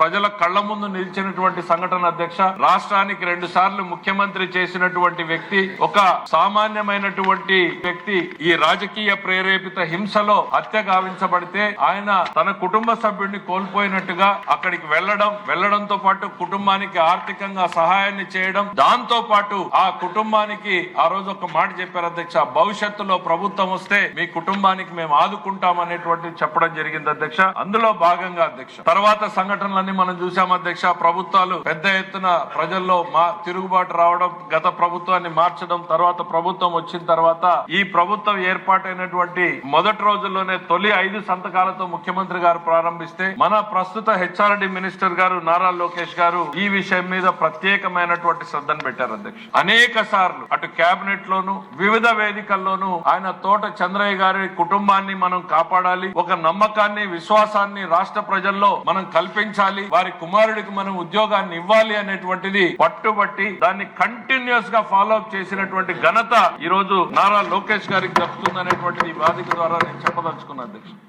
ప్రజల కళ్ల ముందు నిలిచినటువంటి సంఘటన అధ్యక్ష. రాష్ట్రానికి 2 సార్లు ముఖ్యమంత్రి చేసినటువంటి వ్యక్తి, ఒక సామాన్యమైనటువంటి వ్యక్తి ఈ రాజకీయ ప్రేరేపిత హింసలో హత్య గావించబడితే ఆయన తన కుటుంబ సభ్యుడిని కోల్పోయినట్టుగా అక్కడికి వెళ్లడంతో పాటు కుటుంబానికి ఆర్థికంగా సహాయాన్ని చేయడం, దాంతో పాటు ఆ కుటుంబానికి ఆ రోజు ఒక మాట చెప్పారు అధ్యక్ష, భవిష్యత్తులో ప్రభుత్వం వస్తే మీ కుటుంబానికి మేము ఆదుకుంటాం అనేటువంటి చెప్పడం జరిగింది అధ్యక్ష. అందులో భాగంగా అధ్యక్ష తర్వాత సంఘటనలన్నీ మనం చూసాం అధ్యక్ష. ప్రభుత్వాలు పెద్ద ఎత్తున ప్రజల్లో తిరుగుబాటు రావడం, గత ప్రభుత్వాన్ని మార్చడం, తర్వాత ప్రభుత్వం వచ్చిన తర్వాత ఈ ప్రభుత్వం ఏర్పాటైనటువంటి మొదటి రోజుల్లోనే తొలి 5 సంతకాలతో ముఖ్యమంత్రి గారు ప్రారంభిస్తే మన ప్రస్తుత హెచ్ఆర్డి మినిస్టర్ గారు నారా లోకేష్ గారు ఈ విషయం మీద ప్రత్యేకమైనటువంటి శ్రద్ధను పెట్టారు అధ్యక్ష. అనేక సార్లు అటు కేబినెట్ లోను వివిధ వేదికల్లోనూ ఆయన తోట చంద్రయ్య గారి కుటుంబాన్ని మనం కాపాడాలి, ఒక నమ్మకాన్ని విశ్వాసాన్ని రాష్ట్ర ప్రజల్లో మనం కల్పించాలి, వారి కుమారుడికి మనం ఉద్యోగాన్ని ఇవ్వాలి అనేటువంటిది పట్టుబట్టి దాన్ని కంటిన్యూస్ గా ఫాలో అప్ చేసినటువంటి ఘనత ఈ రోజు నారా లోకేష్ గారికి దక్కుతుంది అనేటువంటిది ఈ వేదిక ద్వారా నేను చెప్పదలుచుకున్నాను అధ్యక్ష.